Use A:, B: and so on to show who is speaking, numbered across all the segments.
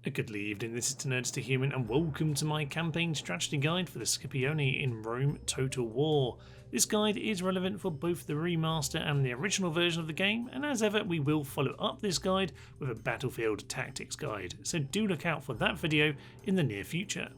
A: A good evening, this is to Nerds to Human, and welcome to my campaign strategy guide for the Scipii in Rome Total War. This guide is relevant for both the remaster and the original version of the game, and as ever we will follow up this guide with a battlefield tactics guide, so do look out for that video in the near future.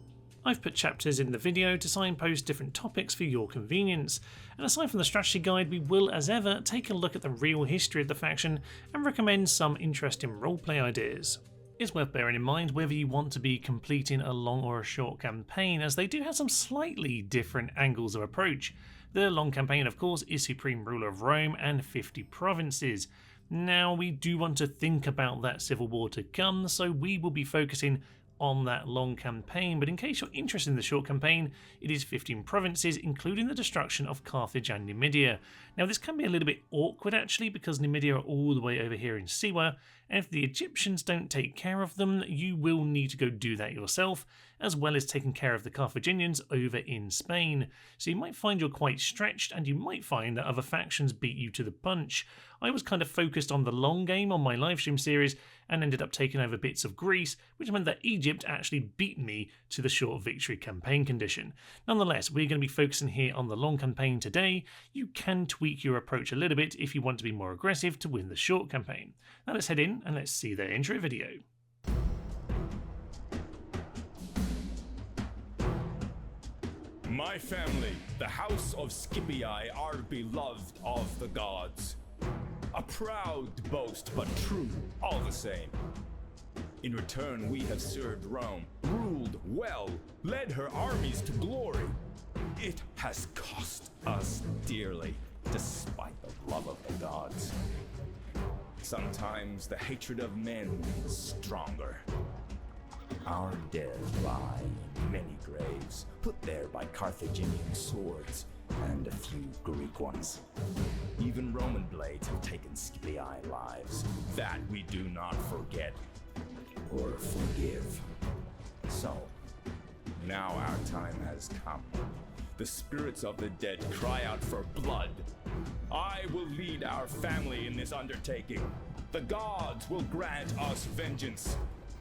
A: I've put chapters in the video to signpost different topics for your convenience, and aside from the strategy guide we will as ever take a look at the real history of the faction and recommend some interesting roleplay ideas. It's worth bearing in mind whether you want to be completing a long or a short campaign, as they do have some slightly different angles of approach. The long campaign of course is Supreme Ruler of Rome and 50 provinces. Now we do want to think about that civil war to come, so we will be focusing on that long campaign, but in case you're interested in the short campaign, it is 15 provinces including the destruction of Carthage and Numidia. Now this can be a little bit awkward actually, because Numidia are all the way over here in Siwa, and if the Egyptians don't take care of them, you will need to go do that yourself, as well as taking care of the Carthaginians over in Spain. So you might find you're quite stretched, and you might find that other factions beat you to the punch. I was kind of focused on the long game on my livestream series and ended up taking over bits of Greece, which meant that Egypt actually beat me to the short victory campaign condition. Nonetheless, we're going to be focusing here on the long campaign today. You can tweak your approach a little bit if you want to be more aggressive to win the short campaign. Now let's head in and let's see their intro video.
B: My family, the House of Scipii, are beloved of the gods. A proud boast, but true all the same. In return, we have served Rome, ruled well, led her armies to glory. It has cost us dearly, despite the love of the gods. Sometimes the hatred of men is stronger. Our dead lie in many graves, put there by Carthaginian swords and a few Greek ones. Even Roman blades have taken Scipii lives. That we do not forget or forgive. So, now our time has come. The spirits of the dead cry out for blood. I will lead our family in this undertaking. The gods will grant us vengeance.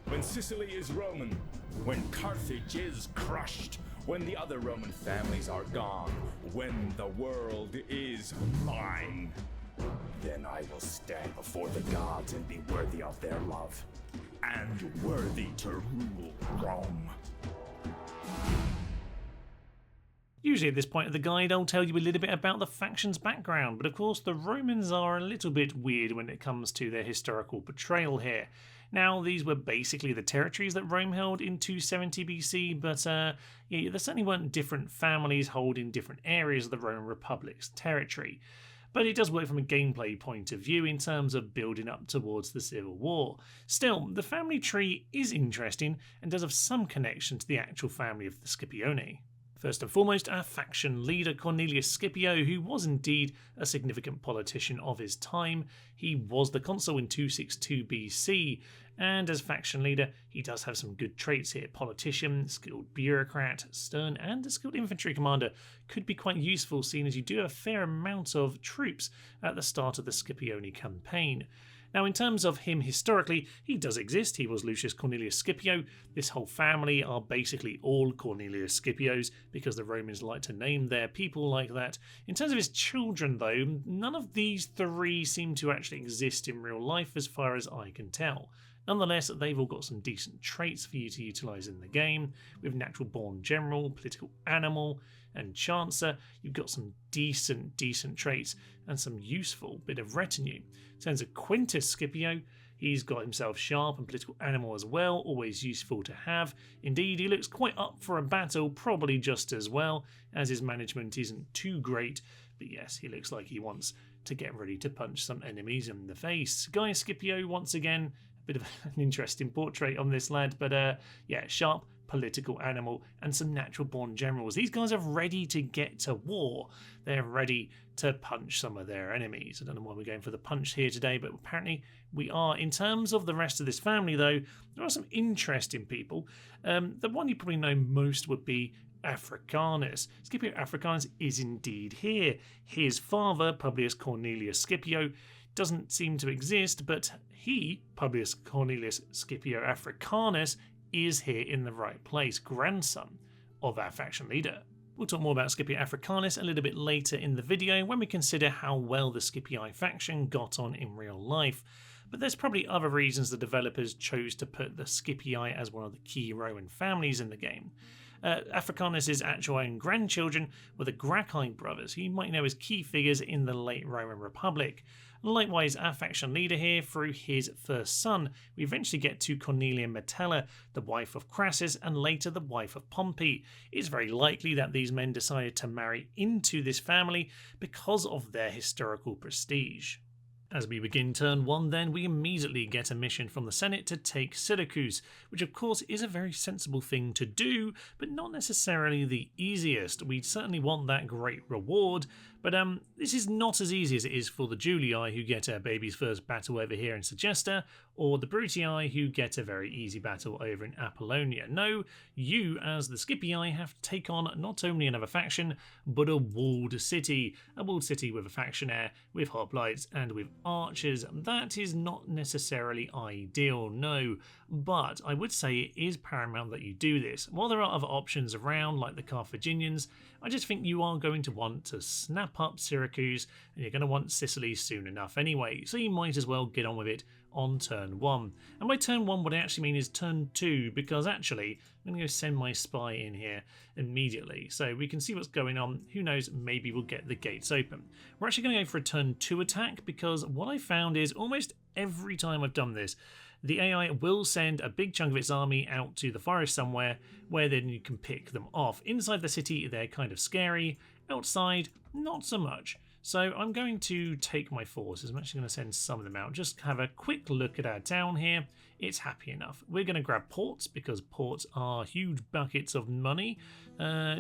B: When Sicily is Roman, when Carthage is crushed, when the other Roman families are gone, when the world is mine, then I will stand before the gods and be worthy of their love, and worthy to rule Rome.
A: Usually at this point of the guide I'll tell you a little bit about the faction's background, but of course the Romans are a little bit weird when it comes to their historical portrayal here. Now these were basically the territories that Rome held in 270 BC, but yeah, there certainly weren't different families holding different areas of the Roman Republic's territory. But it does work from a gameplay point of view in terms of building up towards the Civil War. Still, the family tree is interesting and does have some connection to the actual family of the Scipioni. First and foremost, our faction leader Cornelius Scipio, who was indeed a significant politician of his time. He was the consul in 262 BC, and as faction leader he does have some good traits here. Politician, skilled bureaucrat, stern, and a skilled infantry commander could be quite useful, seeing as you do have a fair amount of troops at the start of the Scipioni campaign. Now in terms of him historically, he does exist. He was Lucius Cornelius Scipio. This whole family are basically all Cornelius Scipios because the Romans like to name their people like that. In terms of his children though, none of these three seem to actually exist in real life as far as I can tell. Nonetheless, they've all got some decent traits for you to utilise in the game. With natural born general, political animal, and chancer, you've got some decent traits and some useful bit of retinue. In terms of Quintus Scipio, he's got himself sharp and political animal as well, always useful to have. Indeed, he looks quite up for a battle, probably just as well, as his management isn't too great, but yes, he looks like he wants to get ready to punch some enemies in the face. Gaius Scipio, once again, bit of an interesting portrait on this lad, but yeah, sharp political animal and some natural born generals. These guys are ready to get to war. They're ready to punch some of their enemies. I don't know why we're going for the punch here today, but apparently we are. In terms of the rest of this family though, there are some interesting people. The one you probably know most would be Africanus. Scipio Africanus is indeed here. His father, Publius Cornelius Scipio, doesn't seem to exist, but he, Publius Cornelius Scipio Africanus, is here in the right place, grandson of our faction leader. We'll talk more about Scipio Africanus a little bit later in the video when we consider how well the Scipii faction got on in real life, but there's probably other reasons the developers chose to put the Scipii as one of the key Roman families in the game. Africanus' actual own grandchildren were the Gracchi brothers, who you might know as key figures in the late Roman Republic. Likewise, our faction leader here, through his first son, we eventually get to Cornelia Metella, the wife of Crassus and later the wife of Pompey. It's very likely that these men decided to marry into this family because of their historical prestige. As we begin turn 1 then, we immediately get a mission from the Senate to take Syracuse, which of course is a very sensible thing to do, but not necessarily the easiest. We certainly want that great reward, but this is not as easy as it is for the Julii, who get a baby's first battle over here in Segesta, or the Brutii, who get a very easy battle over in Apollonia. No, you, as the Scipii, have to take on not only another faction, but a walled city with a factionaire, with hoplites, and with archers. That is not necessarily ideal, no, but I would say it is paramount that you do this. While there are other options around, like the Carthaginians, I just think you are going to want to snap up Syracuse, and you're going to want Sicily soon enough anyway, so you might as well get on with it on turn 1. And by turn 1, what I actually mean is turn 2, because actually I'm going to go send my spy in here immediately so we can see what's going on. Who knows, maybe we'll get the gates open. We're actually going to go for a turn 2 attack, because what I found is almost every time I've done this, the AI will send a big chunk of its army out to the forest somewhere where then you can pick them off. Inside the city, they're kind of scary. Outside, not so much. So I'm going to take my forces. I'm actually going to send some of them out. Just have a quick look at our town here. It's happy enough. We're going to grab ports, because ports are huge buckets of money.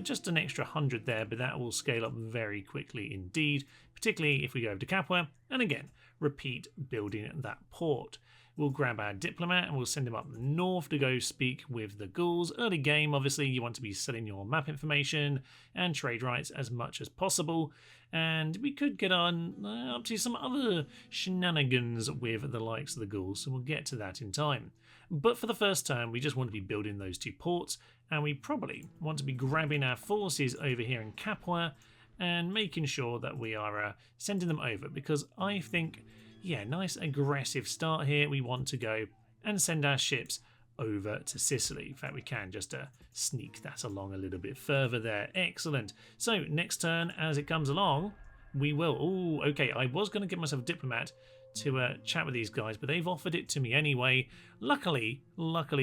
A: Just an extra 100 there, but that will scale up very quickly indeed, particularly if we go over to Capua and again repeat building that port. We'll grab our diplomat and we'll send him up north to go speak with the Gauls. Early game, obviously, you want to be selling your map information and trade rights as much as possible. And we could get on up to some other shenanigans with the likes of the Gauls, so we'll get to that in time. But for the first turn, we just want to be building those 2 ports, and we probably want to be grabbing our forces over here in Capua and making sure that we are sending them over, because I think, yeah, nice aggressive start here. We want to go and send our ships over to Sicily. In fact, we can just sneak that along a little bit further there. Excellent. So next turn, as it comes along, we will... Oh, okay, I was going to get myself a diplomat to chat with these guys, but they've offered it to me anyway. Luckily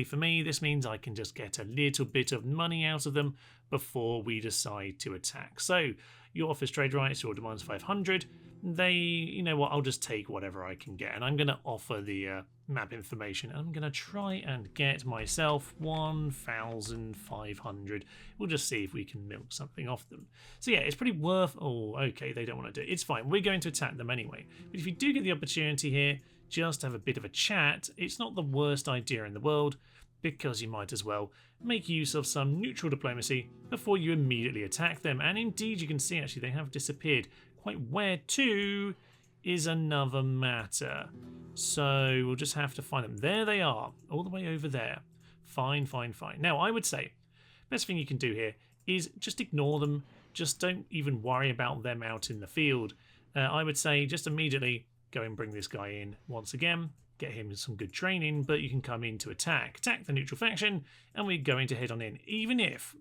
A: for me, this means I can just get a little bit of money out of them before we decide to attack. So your offers trade rights, your demands 500. They, you know what, I'll just take whatever I can get, and I'm going to offer the map information. I'm going to try and get myself 1,500. We'll just see if we can milk something off them. So yeah, it's pretty worth... Oh, okay, they don't want to do it. It's fine. We're going to attack them anyway. But if you do get the opportunity here, just have a bit of a chat. It's not the worst idea in the world, because you might as well make use of some neutral diplomacy before you immediately attack them. And indeed, you can see actually they have disappeared. Quite where to is another matter. So we'll just have to find them. There they are, all the way over there. Fine. Now, I would say best thing you can do here is just ignore them. Just don't even worry about them out in the field. I would say just immediately go and bring this guy in once again. Get him some good training, but you can come in to attack the neutral faction, and we're going to head on in. Even if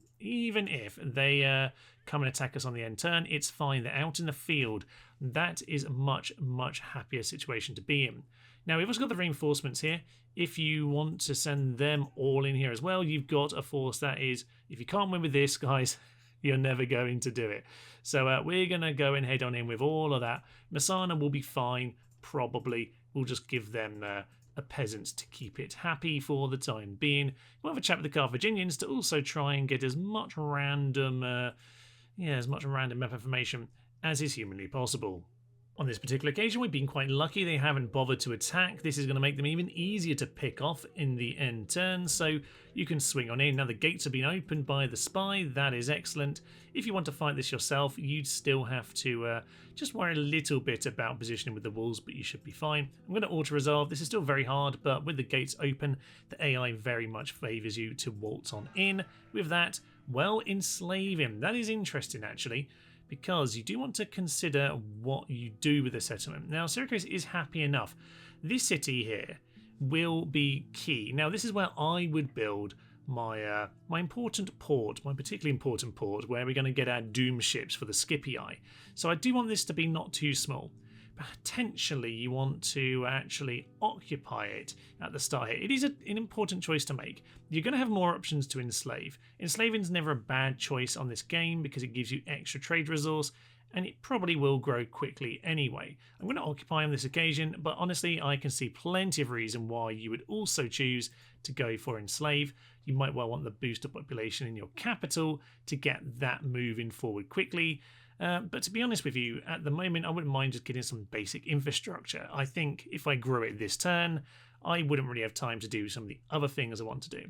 A: they come and attack us on the end turn, it's fine. They're out in the field. That is a much happier situation to be in. Now, we've also got the reinforcements here. If you want to send them all in here as well, you've got a force that is, if you can't win with this, guys, you're never going to do it. So we're going to go and head on in with all of that. Messana will be fine, probably. We'll just give them a peasant to keep it happy for the time being. We'll have a chat with the Carthaginians to also try and get as much random map information as is humanly possible. On this particular occasion, we've been quite lucky. They haven't bothered to attack. This is going to make them even easier to pick off in the end turn, so you can swing on in. Now, the gates have been opened by the spy. That is excellent. If you want to fight this yourself, you'd still have to just worry a little bit about positioning with the walls, but you should be fine. I'm going to auto-resolve. This is still very hard, but with the gates open, the AI very much favours you to waltz on in. With that, well, enslave him. That is interesting, actually, because you do want to consider what you do with the settlement. Now, Syracuse is happy enough. This city here will be key. Now, this is where I would build my important port, my particularly important port, where we're going to get our doom ships for the Scipii. So I do want this to be not too small. Potentially, you want to actually occupy it at the start here. It is an important choice to make. You're going to have more options to enslave. Enslaving is never a bad choice on this game because it gives you extra trade resource, and it probably will grow quickly anyway. I'm going to occupy on this occasion, but honestly, I can see plenty of reason why you would also choose to go for enslave. You might well want the boost of population in your capital to get that moving forward quickly. But to be honest with you, at the moment, I wouldn't mind just getting some basic infrastructure. I think if I grow it this turn, I wouldn't really have time to do some of the other things I want to do.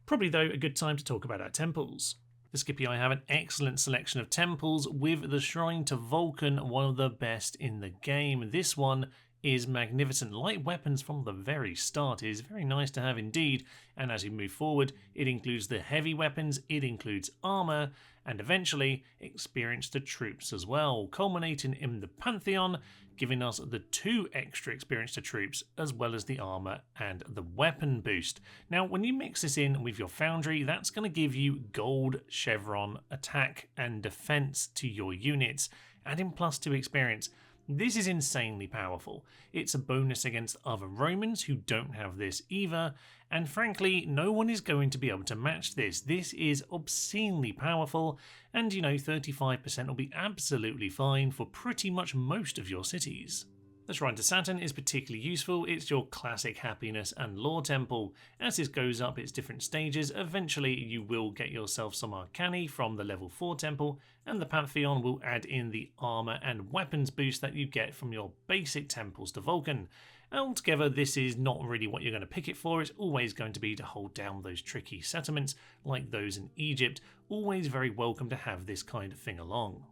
A: Probably, though, a good time to talk about our temples. The Scipii have an excellent selection of temples, with the Shrine to Vulcan one of the best in the game. This one is magnificent. Light weapons from the very start is very nice to have indeed, and as you move forward, it includes the heavy weapons, it includes armour, and eventually experience the troops as well, culminating in the Pantheon, giving us the 2 extra experience to troops, as well as the armour and the weapon boost. Now, when you mix this in with your foundry, that's going to give you gold chevron attack and defence to your units, adding +2 experience. This is insanely powerful. It's a bonus against other Romans who don't have this either, and frankly, no one is going to be able to match this. This is obscenely powerful, and 35% will be absolutely fine for pretty much most of your cities. The Shrine to Saturn is particularly useful. It's your classic happiness and lore temple. As this goes up its different stages, eventually you will get yourself some Arcani from the level 4 temple, and the Pantheon will add in the armor and weapons boost that you get from your basic temples to Vulcan. Altogether, this is not really what you're going to pick it for. It's always going to be to hold down those tricky settlements like those in Egypt. Always very welcome to have this kind of thing along.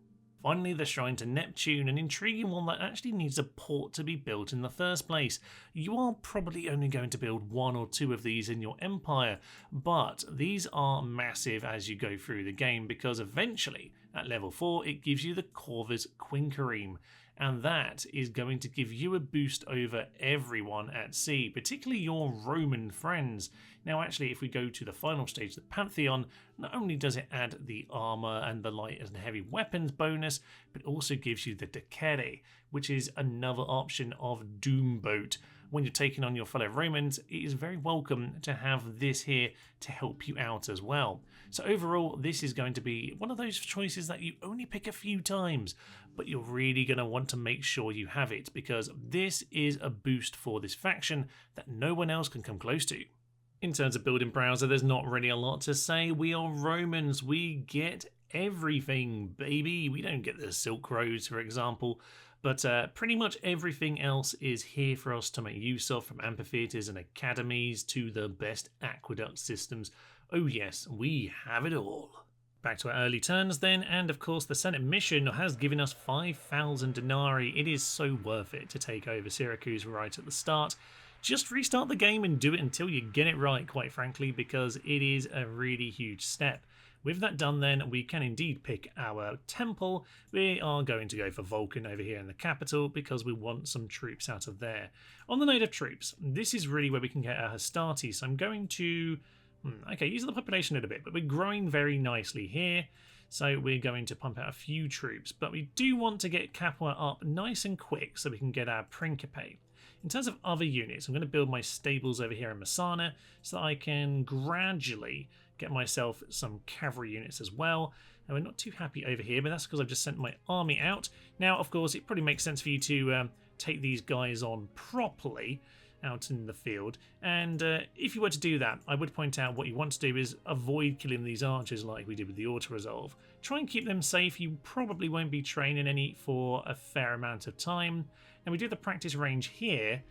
A: Finally, the Shrine to Neptune, an intriguing one that actually needs a port to be built in the first place. You are probably only going to build 1 or 2 of these in your empire, but these are massive as you go through the game, because eventually, at level 4, it gives you the Corvus Quinquereme, and that is going to give you a boost over everyone at sea, particularly your Roman friends. Now actually, if we go to the final stage, the Pantheon, not only does it add the armour and the light and heavy weapons bonus, but also gives you the Decere, which is another option of Doom Boat. When you're taking on your fellow Romans, it is very welcome to have this here to help you out as well. So overall, this is going to be one of those choices that you only pick a few times, but you're really going to want to make sure you have it, because this is a boost for this faction that no one else can come close to. In terms of building browser, there's not really a lot to say. We are Romans, we get everything, baby. We don't get the Silk Roads, for example, but pretty much everything else is here for us to make use of, from amphitheatres and academies to the best aqueduct systems. Oh yes, we have it all. Back to our early turns then, and of course the Senate mission has given us 5,000 denarii. It is so worth it to take over Syracuse right at the start. Just restart the game and do it until you get it right, quite frankly, because it is a really huge step. With that done then, we can indeed pick our temple. We are going to go for Vulcan over here in the capital because we want some troops out of there. On the note of troops, this is really where we can get our Hastati, so I'm going to use the population a little bit, but we're growing very nicely here. So we're going to pump out a few troops, but we do want to get Capua up nice and quick so we can get our Principe. In terms of other units, I'm going to build my stables over here in Messana so that I can gradually get myself some cavalry units as well. And we're not too happy over here, but that's because I've just sent my army out. Now, of course, it probably makes sense for you to take these guys on properly. out in the field. And if you were to do that, I would point out what you want to do is avoid killing these archers like we did with the auto-resolve. Try and keep them safe. You probably won't be training any for a fair amount of time. Now we do the practice range here.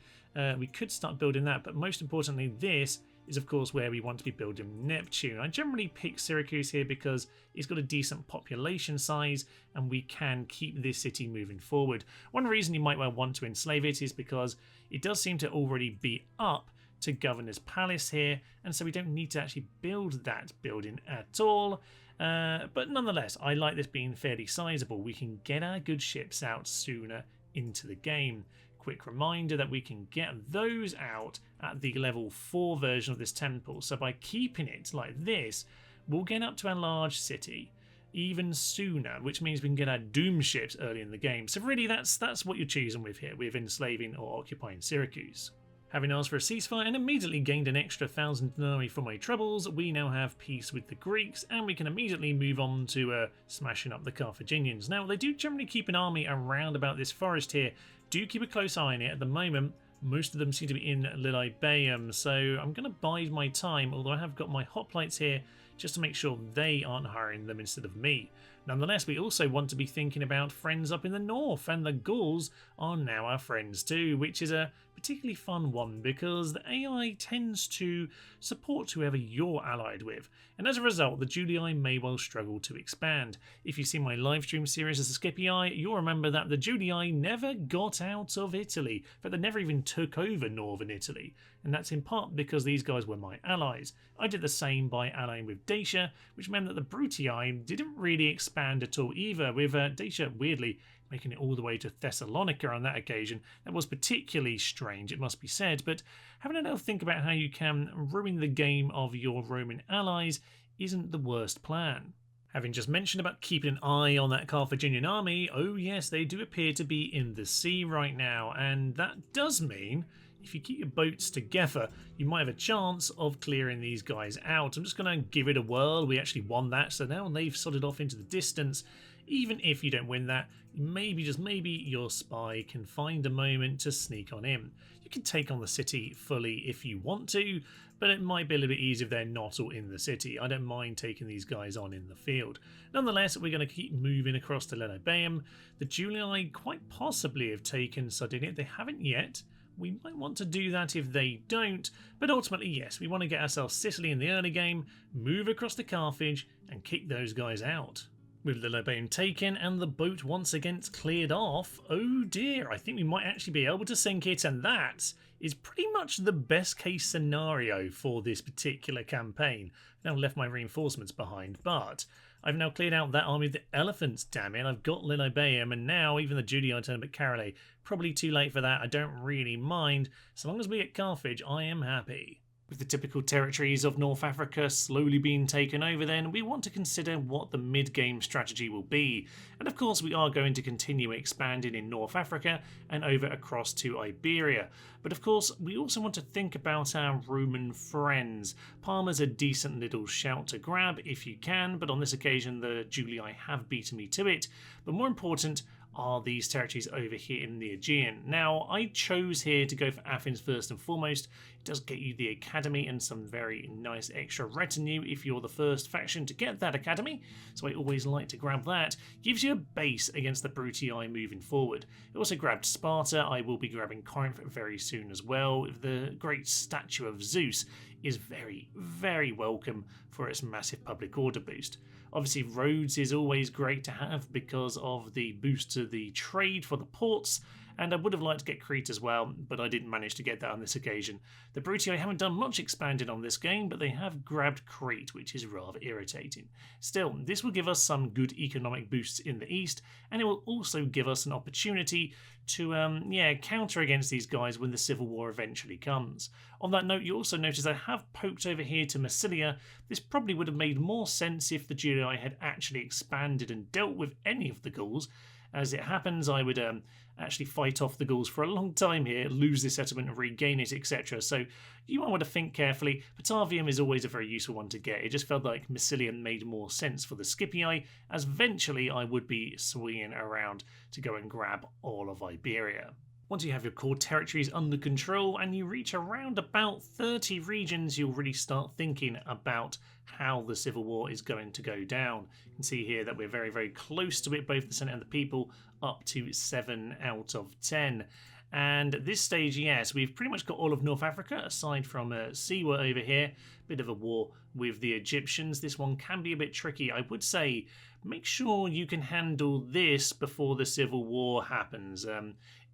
A: We could start building that, but most importantly, this is of course where we want to be building Neptune. I generally pick Syracuse here because it's got a decent population size and we can keep this city moving forward. One reason you might well want to enslave it is because it does seem to already be up to Governor's Palace here, and so we don't need to actually build that building at all. But nonetheless, I like this being fairly sizable. We can get our good ships out sooner into the game. Quick reminder that we can get those out at the level 4 version of this temple. So by keeping it like this, we'll get up to our large city even sooner, which means we can get our doom ships early in the game. So really that's what you're choosing with here, with enslaving or occupying Syracuse. Having asked for a ceasefire and immediately gained an extra 1,000 denarii for my troubles, we now have peace with the Greeks, and we can immediately move on to smashing up the Carthaginians. Now, they do generally keep an army around about this forest here. Do keep a close eye on it. At the moment, most of them seem to be in Lilybaeum, so I'm going to bide my time, although I have got my hoplites here just to make sure they aren't hiring them instead of me. Nonetheless, we also want to be thinking about friends up in the north, and the Gauls are now our friends too, which is a particularly fun one because the AI tends to support whoever you're allied with, and as a result the Julii may well struggle to expand. If you've seen my live stream series as the Scipii, you'll remember that the Julii never got out of Italy, but they never even took over northern Italy, and that's in part because these guys were my allies. I did the same by allying with Dacia, which meant that the Brutii didn't really expand at all either, with Dacia weirdly making it all the way to Thessalonica on that occasion. That was particularly strange, it must be said, but having a little think about how you can ruin the game of your Roman allies isn't the worst plan. Having just mentioned about keeping an eye on that Carthaginian army, oh yes, they do appear to be in the sea right now, and that does mean if you keep your boats together, you might have a chance of clearing these guys out. I'm just going to give it a whirl. We actually won that, so now they've sodded off into the distance. Even if you don't win that, maybe, just maybe, your spy can find a moment to sneak on in. You can take on the city fully if you want to, but it might be a little bit easier if they're not all in the city. I don't mind taking these guys on in the field. Nonetheless, we're going to keep moving across to Lilybaeum. The Julii quite possibly have taken Sardinia. They haven't yet. We might want to do that if they don't, but ultimately, yes, we want to get ourselves Sicily in the early game, move across to Carthage, and kick those guys out. With Lilybaeum taken and the boat once again cleared off, oh dear, I think we might actually be able to sink it, and that is pretty much the best case scenario for this particular campaign. I've now left my reinforcements behind, but I've now cleared out that army of the elephants, damn it. I've got Lilybaeum, and now even the Julii turn up at Carole. Probably too late for that, I don't really mind. So long as we get Carthage, I am happy. With the typical territories of North Africa slowly being taken over then, we want to consider what the mid-game strategy will be. And of course we are going to continue expanding in North Africa and over across to Iberia. But of course we also want to think about our Roman friends. Parma's a decent little shout to grab if you can, but on this occasion the Julii have beaten me to it. But more important are these territories over here in the Aegean. Now, I chose here to go for Athens first and foremost. It does get you the academy and some very nice extra retinue if you're the first faction to get that academy, so I always like to grab that. Gives you a base against the Brutii moving forward. It also grabbed Sparta. I will be grabbing Corinth very soon as well. The great statue of Zeus is very, very welcome for its massive public order boost. Obviously, Rhodes is always great to have because of the boost to the trade for the ports, and I would have liked to get Crete as well, but I didn't manage to get that on this occasion. The Brutii haven't done much expanding on this game, but they have grabbed Crete, which is rather irritating. Still, this will give us some good economic boosts in the east, and it will also give us an opportunity to counter against these guys when the civil war eventually comes. On that note, you also notice I have poked over here to Massilia. This probably would have made more sense if the Julii had actually expanded and dealt with any of the Gauls. As it happens, I would actually fight off the Gauls for a long time here, lose this settlement and regain it, etc. So you might want to think carefully. Batavium is always a very useful one to get. It just felt like Massilia made more sense for the Scipii, as eventually I would be swinging around to go and grab all of Iberia. Once you have your core territories under control and you reach around about 30 regions, you'll really start thinking about how the Civil War is going to go down. You can see here that we're very, very close to it, both the Senate and the people, up to 7 out of 10. And at this stage, yes, we've pretty much got all of North Africa, aside from Siwa over here. Bit of a war with the Egyptians. This one can be a bit tricky. I would say make sure you can handle this before the Civil War happens.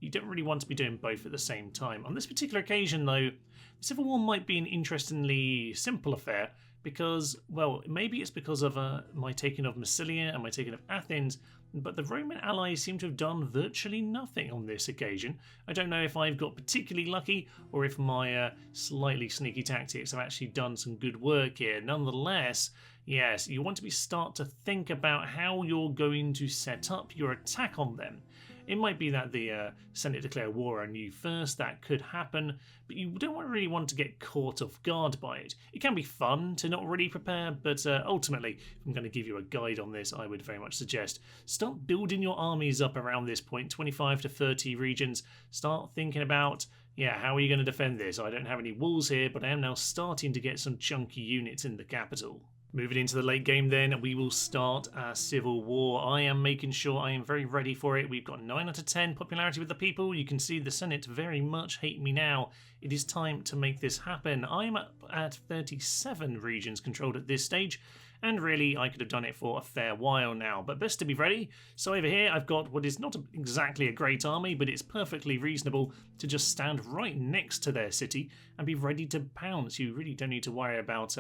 A: You don't really want to be doing both at the same time. On this particular occasion, though, the Civil War might be an interestingly simple affair because, well, maybe it's because of my taking of Massilia and my taking of Athens, but the Roman allies seem to have done virtually nothing on this occasion. I don't know if I've got particularly lucky or if my slightly sneaky tactics have actually done some good work here. Nonetheless, yes, you want to start to think about how you're going to set up your attack on them. It might be that the Senate declare war on you first, that could happen, but you don't really want to get caught off guard by it. It can be fun to not really prepare, but ultimately, if I'm going to give you a guide on this, I would very much suggest start building your armies up around this point, 25 to 30 regions. Start thinking about, how are you going to defend this? I don't have any walls here, but I am now starting to get some chunky units in the capital. Moving into the late game then, we will start our Civil War. I am making sure I am very ready for it. We've got 9 out of 10 popularity with the people. You can see the Senate very much hate me now. It is time to make this happen. I am at 37 regions controlled at this stage, and really I could have done it for a fair while now, but best to be ready. So over here I've got what is not exactly a great army, but it's perfectly reasonable to just stand right next to their city and be ready to pounce. You really don't need to worry about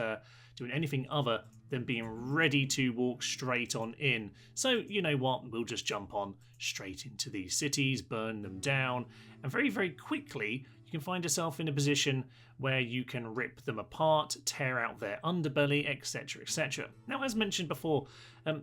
A: doing anything other than being ready to walk straight on in. So you know what, we'll just jump on straight into these cities, burn them down, and very, very quickly you can find yourself in a position where you can rip them apart, tear out their underbelly, etc, etc. Now, as mentioned before,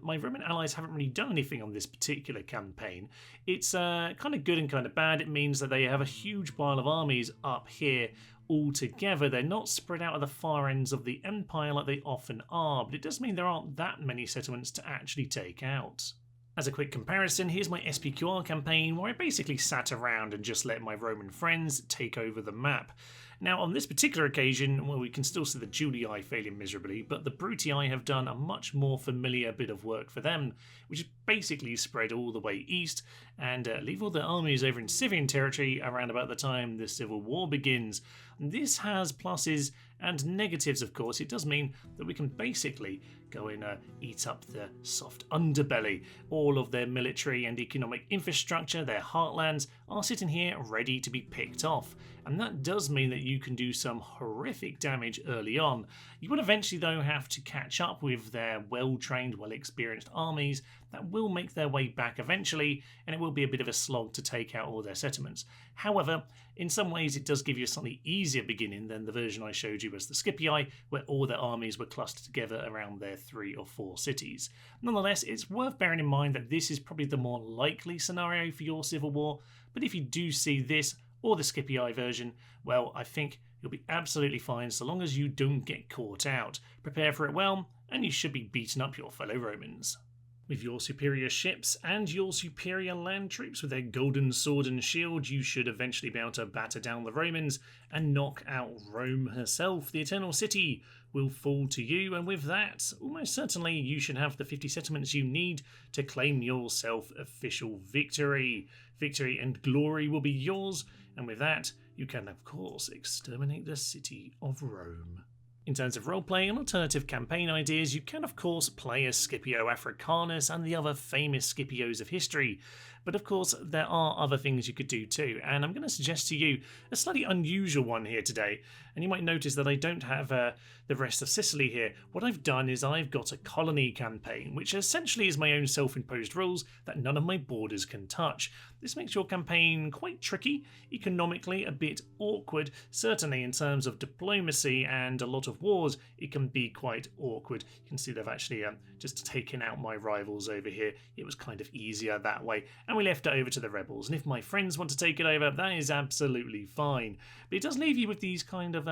A: my Roman allies haven't really done anything on this particular campaign. It's kind of good and kind of bad. It means that they have a huge pile of armies up here all together. They're not spread out at the far ends of the empire like they often are, but it does mean there aren't that many settlements to actually take out. As a quick comparison, here's my SPQR campaign where I basically sat around and just let my Roman friends take over the map. Now, on this particular occasion, well, we can still see the Julii failing miserably, but the Brutii have done a much more familiar bit of work for them, which is basically spread all the way east and leave all their armies over in Scythian territory around about the time the Civil War begins. This has pluses and negatives, of course. It does mean that we can basically go and eat up the soft underbelly. All of their military and economic infrastructure, their heartlands, are sitting here ready to be picked off. And that does mean that you can do some horrific damage early on. You will eventually, though, have to catch up with their well-trained, well-experienced armies that will make their way back eventually, and it will be a bit of a slog to take out all their settlements. However, in some ways it does give you a slightly easier beginning than the version I showed you as the Scipii, where all their armies were clustered together around their 3 or 4 cities. Nonetheless, it's worth bearing in mind that this is probably the more likely scenario for your Civil War, but if you do see this or the Scipii version, well, I think you'll be absolutely fine so long as you don't get caught out. Prepare for it well, and you should be beating up your fellow Romans. With your superior ships and your superior land troops with their golden sword and shield, you should eventually be able to batter down the Romans and knock out Rome herself. The Eternal City will fall to you, and with that, almost certainly you should have the 50 settlements you need to claim yourself official victory. Victory and glory will be yours, and with that, you can of course exterminate the city of Rome. In terms of roleplay and alternative campaign ideas, you can of course play as Scipio Africanus and the other famous Scipios of history, but of course there are other things you could do too, and I'm going to suggest to you a slightly unusual one here today, and you might notice that I don't have the rest of Sicily here. What I've done is I've got a colony campaign, which essentially is my own self-imposed rules that none of my borders can touch. This makes your campaign quite tricky, economically a bit awkward, certainly in terms of diplomacy and a lot of wars, it can be quite awkward. You can see they've actually just taken out my rivals over here. It was kind of easier that way. And and we left it over to the rebels. And if my friends want to take it over, that is absolutely fine. But it does leave you with these kind of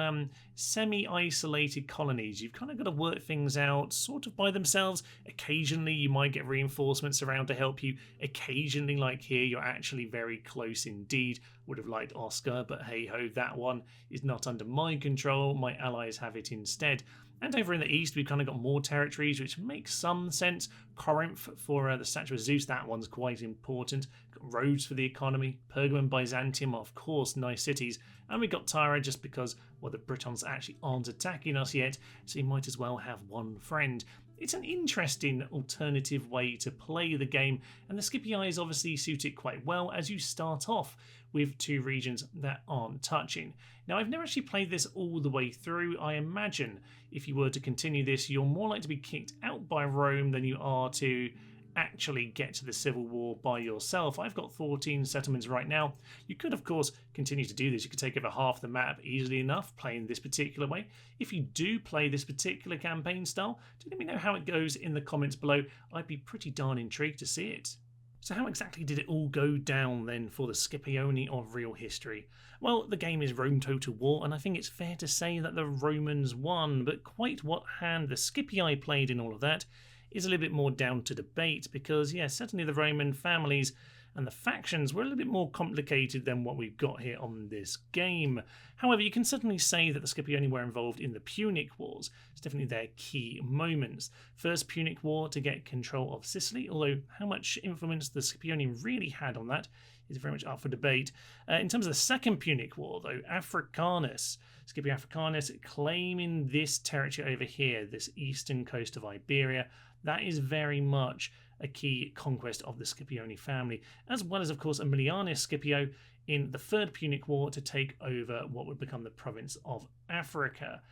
A: semi-isolated colonies. You've kind of got to work things out sort of by themselves. Occasionally you might get reinforcements around to help you. Occasionally, like here, you're actually very close indeed. Would have liked Oscar, but hey ho, that one is not under my control. My allies have it instead. And over in the east, we've kind of got more territories, which makes some sense. Corinth for the statue of Zeus, that one's quite important. Got Rhodes for the economy. Pergamum, Byzantium, of course, nice cities. And we got Tyre just because, well, the Britons actually aren't attacking us yet, so you might as well have one friend. It's an interesting alternative way to play the game, and the Scipii obviously suit it quite well as you start off with two regions that aren't touching. Now, I've never actually played this all the way through. I imagine if you were to continue this, you're more likely to be kicked out by Rome than you are to actually get to the civil war by yourself. I've got 14 settlements right now. You could, of course, continue to do this. You could take over half the map easily enough playing this particular way. If you do play this particular campaign style, do let me know how it goes in the comments below. I'd be pretty darn intrigued to see it. So how exactly did it all go down then for the Scipioni of real history? Well, the game is Rome Total War, and I think it's fair to say that the Romans won, but quite what hand the Scipii played in all of that is a little bit more down to debate, because yeah, certainly the Roman families and the factions were a little bit more complicated than what we've got here on this game. However, you can certainly say that the Scipioni were involved in the Punic Wars. It's definitely their key moments. First Punic War to get control of Sicily, although how much influence the Scipioni really had on that is very much up for debate. In terms of the Second Punic War, though, Africanus, Scipio Africanus claiming this territory over here, this eastern coast of Iberia, that is very much a key conquest of the Scipioni family, as well as, of course, Aemilianus Scipio in the Third Punic War to take over what would become the province of Africa.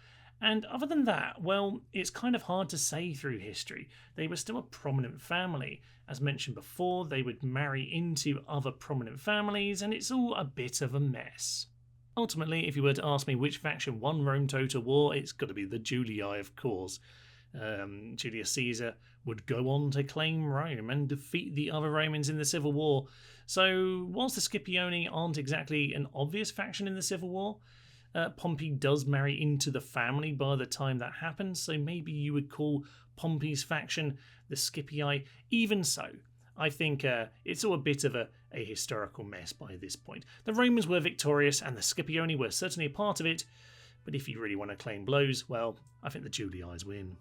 A: And other than that, well, it's kind of hard to say through history. They were still a prominent family. As mentioned before, they would marry into other prominent families, and it's all a bit of a mess. Ultimately, if you were to ask me which faction won Rome Total War, it's got to be the Julii, of course. Julius Caesar would go on to claim Rome and defeat the other Romans in the Civil War. So whilst the Scipioni aren't exactly an obvious faction in the Civil War, Pompey does marry into the family by the time that happens, so maybe you would call Pompey's faction the Scipii. Even so, I think it's all a bit of a historical mess by this point. The Romans were victorious and the Scipioni were certainly a part of it, but if you really want to claim blows, well, I think the Julii win.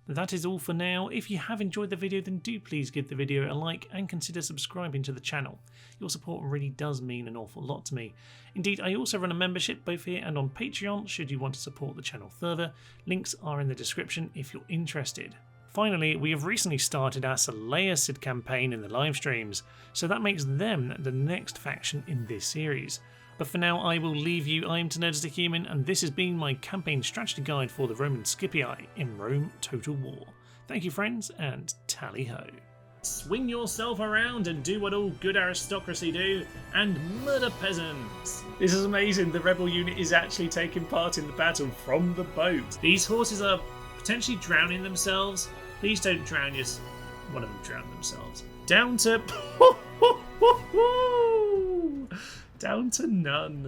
A: That is all for now. If you have enjoyed the video, then do please give the video a like and consider subscribing to the channel. Your support really does mean an awful lot to me. Indeed, I also run a membership both here and on Patreon should you want to support the channel further. Links are in the description if you're interested. Finally, we have recently started our Seleucid campaign in the live streams, so that makes them the next faction in this series. But for now, I will leave you. I am Nerd as a Human, and this has been my campaign strategy guide for the Roman Scipii in Rome Total War. Thank you, friends, and tally-ho. Swing yourself around and do what all good aristocracy do, and murder peasants. This is amazing. The rebel unit is actually taking part in the battle from the boat. These horses are potentially drowning themselves. Please don't drown one of them drowned themselves. Down to... down to none.